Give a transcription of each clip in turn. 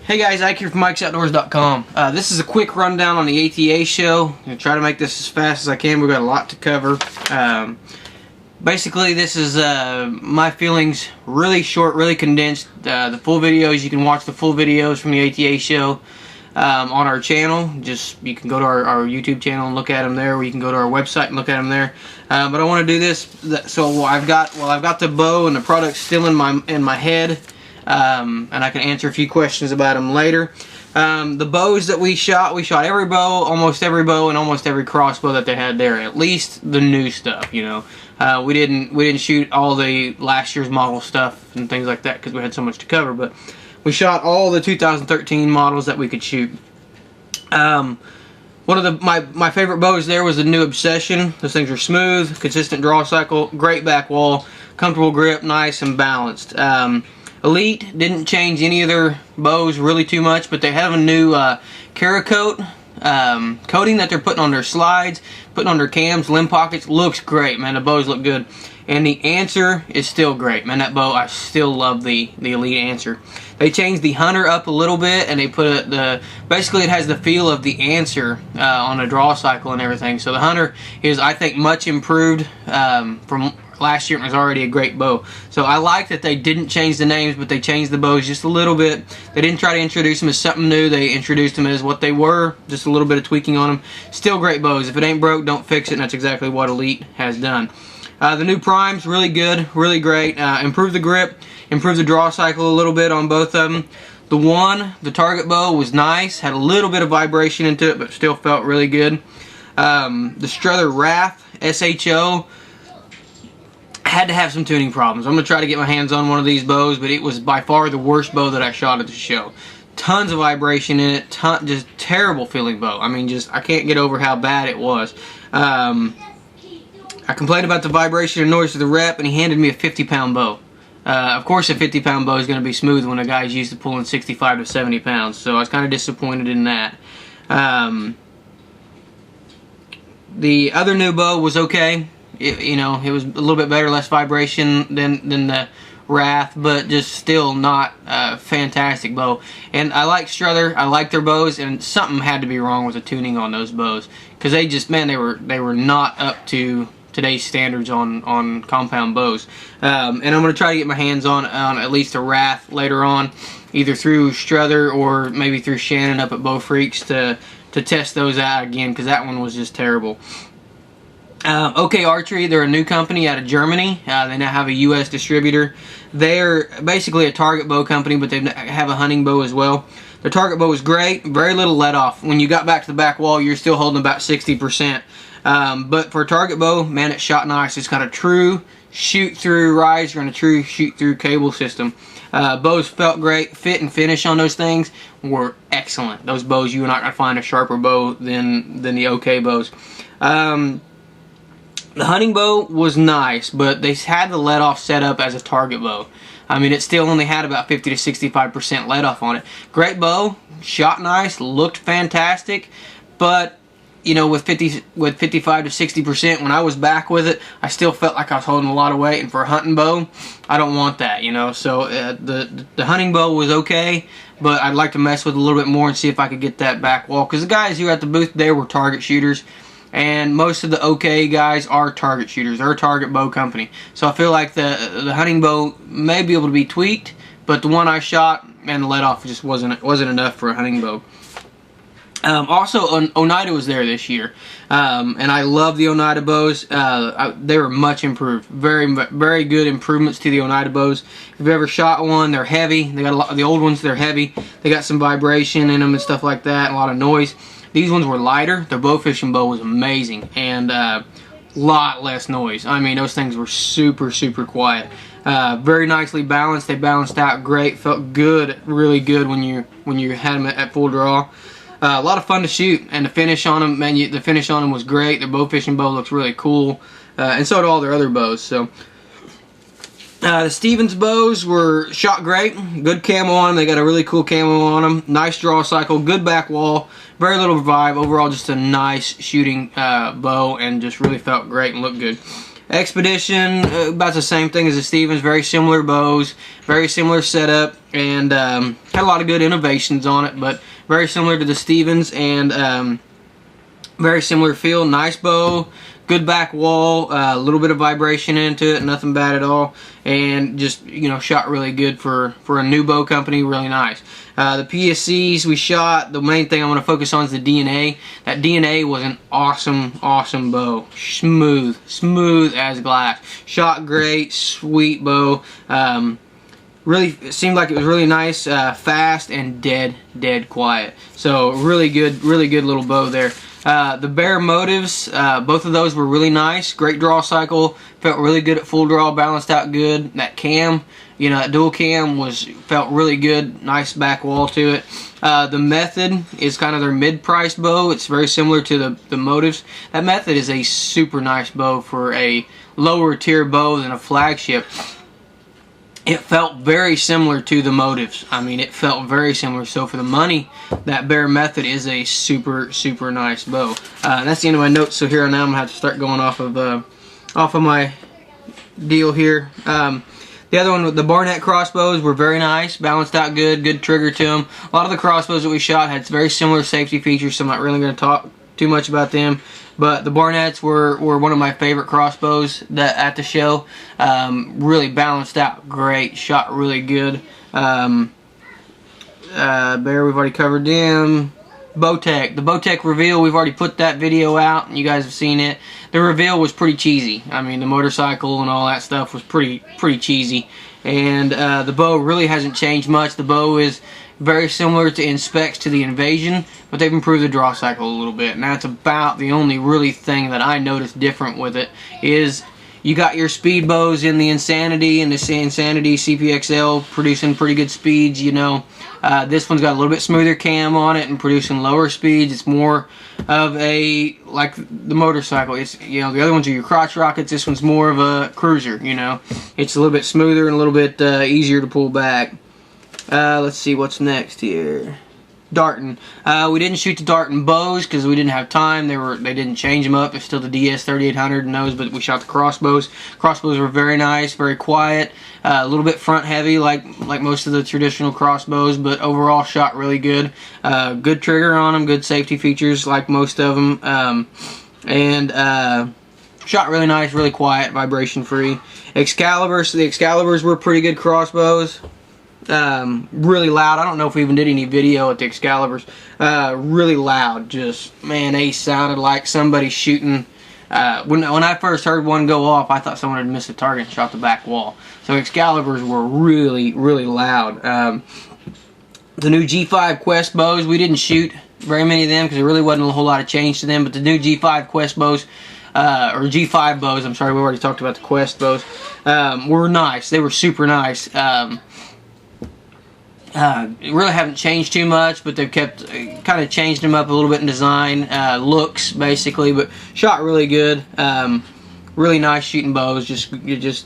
Hey guys, Ike here from Mike'sOutdoors.com. This is a quick rundown on the ATA show. I'm going to try to make this as fast as I can. We've got a lot to cover. Basically, this is my feelings, really short, really condensed. The full videos, you can watch the full videos from the ATA show on our channel. You can go to our YouTube channel and look at them there, or you can go to our website and look at them there. But I want to do this, so I've got the bow and the product still in my head. And I can answer a few questions about them later. The bows that we shot every bow, almost every bow, and almost every crossbow that they had there. At least the new stuff, you know. We didn't shoot all the last year's model stuff and things like that because we had so much to cover. But we shot all the 2013 models that we could shoot. One of my favorite bows there was the new Obsession. Those things are smooth, consistent draw cycle, great back wall, comfortable grip, nice and balanced. Elite didn't change any of their bows really too much, but they have a new Cerakote coating that they're putting on their slides, putting on their cams, limb pockets. Looks great, man. The bows look good. And the Answer is still great, man. That bow, I still love the Elite Answer. They changed the Hunter up a little bit, and they put basically it has the feel of the Answer on the draw cycle and everything. So the Hunter is, I think, much improved from last year. It was already a great bow. So I like that they didn't change the names, but they changed the bows just a little bit. They didn't try to introduce them as something new. They introduced them as what they were, just a little bit of tweaking on them. Still great bows. If it ain't broke, don't fix it, and that's exactly what Elite has done. The new Prime's really good, really great. Improved the grip, improved the draw cycle a little bit on both of them. The target bow was nice, had a little bit of vibration into it, but still felt really good. The Struther Wrath SHO had to have some tuning problems. I'm going to try to get my hands on one of these bows, but it was by far the worst bow that I shot at the show. Tons of vibration in it, just terrible feeling bow. I mean, I can't get over how bad it was. I complained about the vibration and noise to the rep, and he handed me a 50-pound bow. Of course, a 50-pound bow is going to be smooth when a guy's used to pulling 65 to 70 pounds, so I was kind of disappointed in that. The other new bow was okay. It was a little bit better, less vibration than the Wrath, but just still not a fantastic bow. And I like Struther, I like their bows, and something had to be wrong with the tuning on those bows, because they just, man, they were not up to today's standards on compound bows. And I'm going to try to get my hands on at least a Wrath later on, either through Struther or maybe through Shannon up at Bow Freaks to test those out again, because that one was just terrible. OK Archery, they're a new company out of Germany. They now have a U.S. distributor. They're basically a target bow company, but they have a hunting bow as well. Their target bow is great, very little let off. When you got back to the back wall, you're still holding about 60%. But for a target bow, man, it shot nice. It's got a true shoot-through riser and a true shoot-through cable system. Bows felt great. Fit and finish on those things were excellent. Those bows, you are not going to find a sharper bow than the OK bows. The hunting bow was nice, but they had the let-off set up as a target bow. I mean, it still only had about 50 to 65% let-off on it. Great bow, shot nice, looked fantastic, but with 55 to 60%, when I was back with it, I still felt like I was holding a lot of weight, and for a hunting bow, I don't want that, So the hunting bow was okay, but I'd like to mess with it a little bit more and see if I could get that back wall, because the guys who were at the booth there were target shooters. And most of the OK guys are target shooters. They're a target bow company. So I feel like the hunting bow may be able to be tweaked, but the one I shot and the let off just wasn't enough for a hunting bow. Also, Oneida was there this year, and I love the Oneida bows. They were much improved. Very, very good improvements to the Oneida bows. If you've ever shot one, they're heavy. They got a lot of the old ones. They're heavy. They got some vibration in them and stuff like that. A lot of noise. These ones were lighter. The bow fishing bow was amazing, and lot less noise. I mean, those things were super, super quiet. Very nicely balanced. They balanced out great. Felt good, really good when you had them at full draw. A lot of fun to shoot, and the finish on them, man, the finish on them was great. Their bow fishing bow looks really cool, and so do all their other bows. So the Stevens bows were shot great. Good camo on them. They got a really cool camo on them. Nice draw cycle. Good back wall. Very little vibe. Overall, just a nice shooting bow, and just really felt great and looked good. Expedition, about the same thing as the Stevens. Very similar bows, very similar setup, and had a lot of good innovations on it, but very similar to the Stevens, and very similar feel. Nice bow, good back wall, a little bit of vibration into it, nothing bad at all, and just, you know, shot really good for a new bow company. Really nice. The PSCs we shot, the main thing I want to focus on is the DNA. That DNA was an awesome bow. Smooth as glass. Shot great, sweet bow. Really, it seemed like it was really nice, fast, and dead quiet. So really good little bow there. The Bear motives, both of those were really nice. Great draw cycle. Felt really good at full draw. Balanced out good. That cam, you know, that dual cam felt really good. Nice back wall to it. The Method is kind of their mid-price bow. It's very similar to the motives. That Method is a super nice bow for a lower tier bow than a flagship. It felt very similar to the motives. I mean, it felt very similar. So for the money, that Bear Method is a super nice bow. That's the end of my notes. So here on out, I'm gonna have to start going off of my deal here. The other one, the Barnett crossbows, were very nice, balanced out good trigger to them. A lot of the crossbows that we shot had very similar safety features, so I'm not really going to talk too much about them. But the Barnetts were one of my favorite crossbows at the show. Really balanced out great, shot really good. Bear, we've already covered them. Bowtech. The Bowtech reveal, we've already put that video out, and you guys have seen it. The reveal was pretty cheesy. I mean, the motorcycle and all that stuff was pretty cheesy. And the bow really hasn't changed much. The bow is very similar in specs to the Invasion, but they've improved the draw cycle a little bit. And that's about the only really thing that I noticed different with it. Is you got your speed bows in the Insanity and the Insanity CPXL producing pretty good speeds, you know. This one's got a little bit smoother cam on it and producing lower speeds. It's more of a, like the motorcycle. It's, you know, the other ones are your crotch rockets. This one's more of a cruiser, you know. It's a little bit smoother and a little bit easier to pull back. Let's see what's next here. Darton. We didn't shoot the Darton bows because we didn't have time. They didn't change them up. It's still the DS 3800 and those, but we shot the crossbows. Crossbows were very nice, very quiet, a little bit front heavy like most of the traditional crossbows, but overall shot really good. Good trigger on them, good safety features like most of them, and shot really nice, really quiet, vibration free. Excalibur. So the Excaliburs were pretty good crossbows. Really loud. I don't know if we even did any video at the Excaliburs. Really loud. Just, man, they sounded like somebody shooting. When I first heard one go off, I thought someone had missed a target and shot the back wall. So Excaliburs were really loud. The new G5 Quest bows, we didn't shoot very many of them because there really wasn't a whole lot of change to them. But the new G5 Quest bows, or G5 bows, I'm sorry, we already talked about the Quest bows, were nice. They were super nice. Really haven't changed too much, but they've kept kind of changed them up a little bit in design, looks basically, but shot really good. Really nice shooting bows, just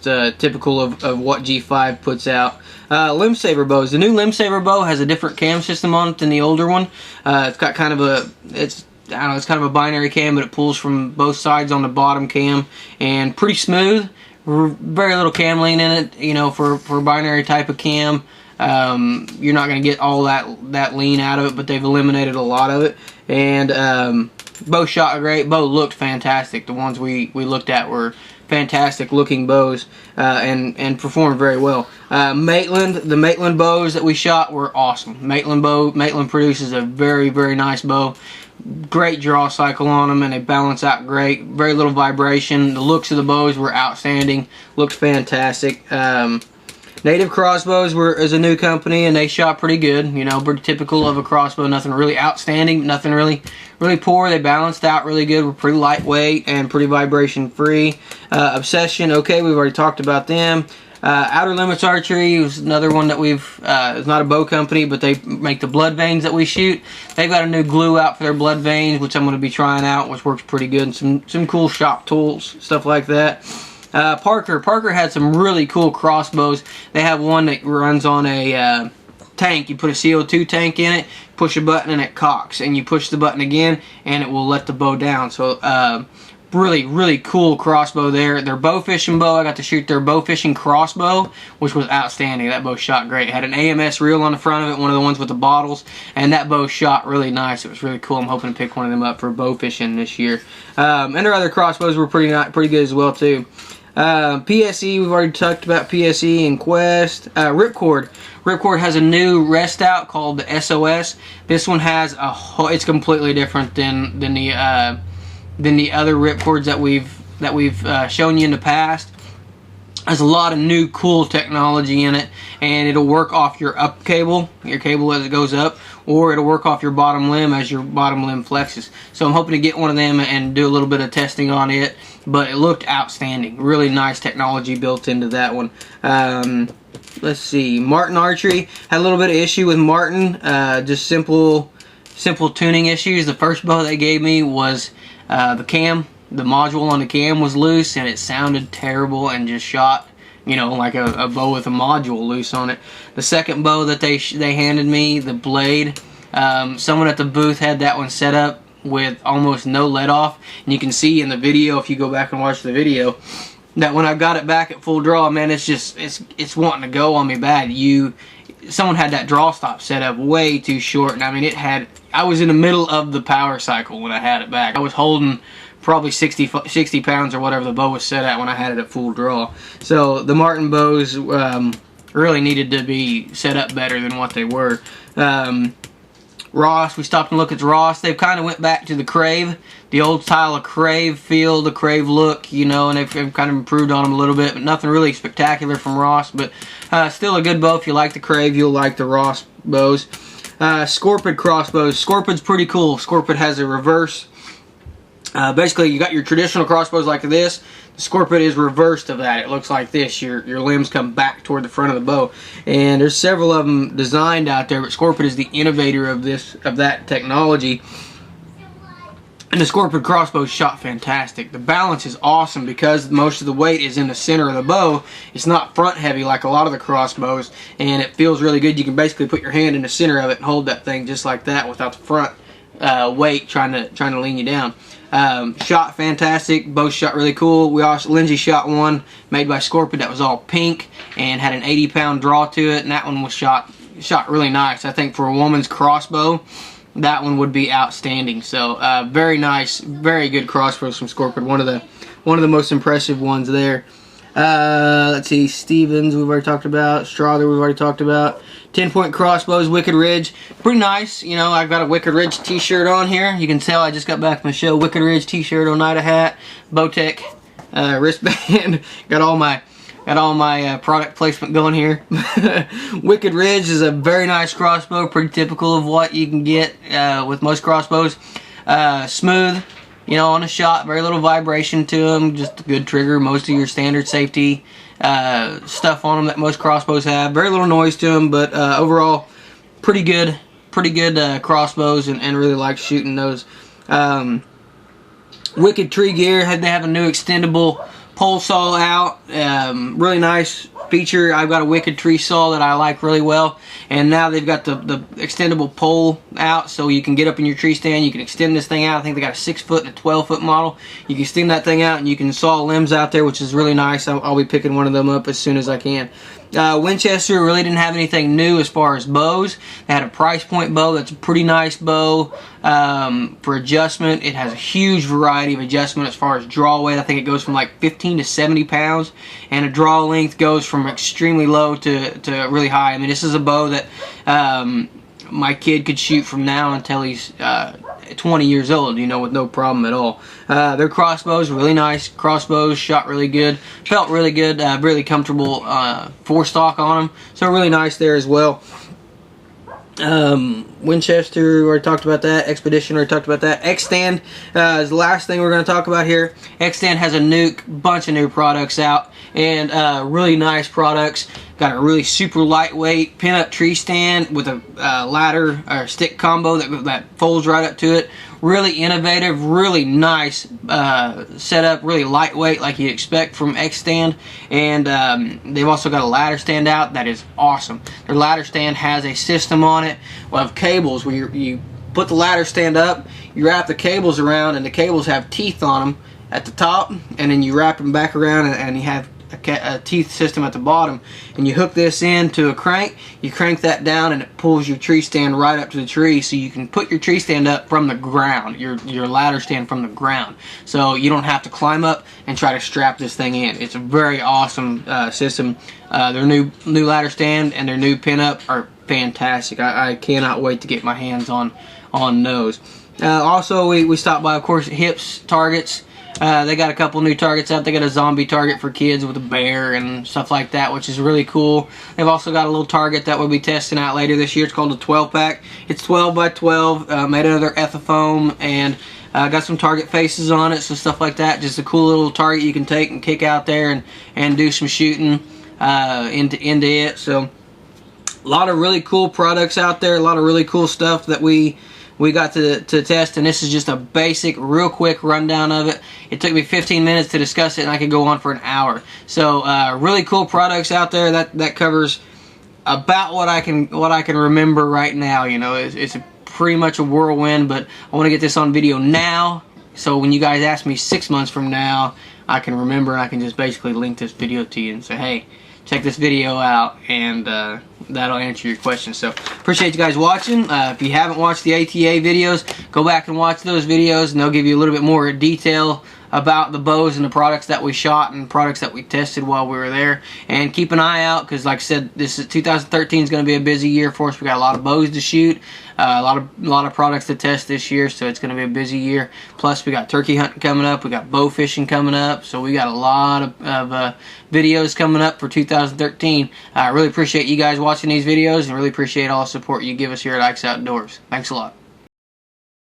typical of what G5 puts out. Limb Saver bows. The new Limb Saver bow has a different cam system on it than the older one. It's got kind of a, it's kind of a binary cam, but it pulls from both sides on the bottom cam, and pretty smooth. Very little cam lean in it, you know, for a binary type of cam. You're not going to get all that lean out of it, but they've eliminated a lot of it. And bow shot great. Bow looked fantastic. The ones we looked at were fantastic looking bows, and performed very well. Maitland, the Maitland bows that we shot were awesome. Maitland produces a very nice bow. Great draw cycle on them, and they balance out great. Very little vibration. The looks of the bows were outstanding. Looked fantastic. Native Crossbows is a new company, and they shot pretty good. You know, pretty typical of a crossbow. Nothing really outstanding, nothing really poor. They balanced out really good. Were pretty lightweight and pretty vibration free. Obsession, okay, we've already talked about them. Outer Limits Archery was another one that it's not a bow company, but they make the blood veins that we shoot. They've got a new glue out for their blood veins, which I'm going to be trying out, which works pretty good. And some cool shop tools, stuff like that. Parker had some really cool crossbows. They have one that runs on a tank. You put a CO2 tank in it, push a button, and it cocks. And you push the button again, and it will let the bow down. So really cool crossbow there. Their bow fishing bow, I got to shoot their bow fishing crossbow, which was outstanding. That bow shot great. It had an AMS reel on the front of it, one of the ones with the bottles, and that bow shot really nice. It was really cool. I'm hoping to pick one of them up for bow fishing this year. And their other crossbows were pretty good as well too. PSE, we've already talked about PSE and Quest. Ripcord. Ripcord has a new rest out called the SOS. This one has it's completely different than the other ripcords that we've shown you in the past. There's a lot of new cool technology in it, and it'll work off your up cable, as it goes up, or it'll work off your bottom limb as your bottom limb flexes. So I'm hoping to get one of them and do a little bit of testing on it, but it looked outstanding. Really nice technology built into that one. Let's see, Martin Archery had a little bit of issue with Martin, just simple tuning issues. The first bow they gave me was the module on the cam was loose, and it sounded terrible and just shot, you know, like a bow with a module loose on it. The second bow that they handed me, the blade, someone at the booth had that one set up with almost no let off, and you can see in the video, if you go back and watch the video, that when I got it back at full draw, man, it's wanting to go on me bad. Someone had that draw stop set up way too short, and I mean, I was in the middle of the power cycle when I had it back. I was holding probably 60 pounds or whatever the bow was set at when I had it at full draw. So the Martin bows really needed to be set up better than what they were. Ross, we stopped and looked at Ross. They've kind of went back to the Crave, the old style of Crave feel, the Crave look, you know, and they've kind of improved on them a little bit, but nothing really spectacular from Ross, but still a good bow. If you like the Crave, you'll like the Ross bows. Scorpid crossbows. Scorpid's pretty cool. Scorpid has a reverse. Basically, you got your traditional crossbows like this. The Scorpid is reversed of that. It looks like this. Your limbs come back toward the front of the bow, and there's several of them designed out there. But Scorpid is the innovator of that technology. And the Scorpid crossbow shot fantastic. The balance is awesome because most of the weight is in the center of the bow. It's not front heavy like a lot of the crossbows, and it feels really good. You can basically put your hand in the center of it and hold that thing just like that without the front weight trying to lean you down. Shot fantastic. Both shot really cool. Lindsay shot one made by Scorpid that was all pink and had an 80-pound draw to it, and that one was shot really nice. I think for a woman's crossbow, that one would be outstanding. So very nice, very good crossbows from Scorpid. One of the most impressive ones there. Let's see, Stevens we've already talked about. Strother we've already talked about. 10-point crossbows, Wicked Ridge. Pretty nice. You know, I've got a Wicked Ridge t-shirt on here. You can tell I just got back from the show. Wicked Ridge t-shirt, Oneida hat, Bowtech wristband. got all my product placement going here. Wicked Ridge is a very nice crossbow, pretty typical of what you can get with most crossbows. Smooth, you know, on a shot, very little vibration to them, just a good trigger, most of your standard safety stuff on them that most crossbows have. Very little noise to them, but overall, pretty good crossbows, and really like shooting those. Wicked Tree Gear, they have a new extendable pole saw out. Really nice feature. I've got a Wicked Tree saw that I like really well, and now they've got the extendable pole out, so you can get up in your tree stand, you can extend this thing out. I think they got a 6-foot and a 12-foot model. You can extend that thing out and you can saw limbs out there, which is really nice. I'll be picking one of them up as soon as I can. Winchester really didn't have anything new as far as bows. They had a price point bow that's a pretty nice bow for adjustment. It has a huge variety of adjustment as far as draw weight. I think it goes from like 15 to 70 pounds, and a draw length goes from extremely low to really high. I mean, this is a bow that my kid could shoot from now until he's 20 years old, you know, with no problem at all. Their crossbows, really nice crossbows, shot really good, felt really good, really comfortable forestock on them, so really nice there as well. Winchester, we already talked about that. Expedition, we already talked about that. X-Stand is the last thing we're going to talk about here. X-Stand has a bunch of new products out, and really nice products. Got a really super lightweight pin-up tree stand with a ladder or stick combo that folds right up to it. Really innovative, really nice setup, really lightweight like you'd expect from X-Stand. And they've also got a ladder stand out that is awesome. Their ladder stand has a system on it of cables where you put the ladder stand up, you wrap the cables around, and the cables have teeth on them. at the top, and then you wrap them back around, and you have a teeth system at the bottom, and you hook this into a crank. You crank that down and it pulls your tree stand right up to the tree, so you can put your tree stand up from the ground, your ladder stand from the ground, so you don't have to climb up and try to strap this thing in. It's a very awesome system. Their new ladder stand and their new pin-up are fantastic. I cannot wait to get my hands on those. Also, we stopped by, of course, Hips Targets. They got a couple new targets out. They got a zombie target for kids with a bear and stuff like that, which is really cool. They've also got a little target that we'll be testing out later this year. It's called a 12-pack. It's 12 by 12, made out of their ethafoam, and got some target faces on it, so stuff like that. Just a cool little target you can take and kick out there and do some shooting into it. So a lot of really cool products out there, a lot of really cool stuff that we got to test, and this is just a basic, real quick rundown of it. It took me 15 minutes to discuss it, and I could go on for an hour. So really cool products out there. That covers about what I can remember right now. You know, it's pretty much a whirlwind, but I want to get this on video now, so when you guys ask me 6 months from now, I can remember, and I can just basically link this video to you and say, hey, check this video out, and that'll answer your questions. So appreciate you guys watching. If you haven't watched the ATA videos, go back and watch those videos, and they'll give you a little bit more detail about the bows and the products that we shot and products that we tested while we were there. And keep an eye out, because like I said, this is 2013 is going to be a busy year for us. We got a lot of bows to shoot, a lot of products to test this year, so it's going to be a busy year. Plus we got turkey hunting coming up, we got bow fishing coming up, so we got a lot of videos coming up for 2013. I really appreciate you guys watching these videos, and really appreciate all the support you give us here at Ike's Outdoors. Thanks a lot.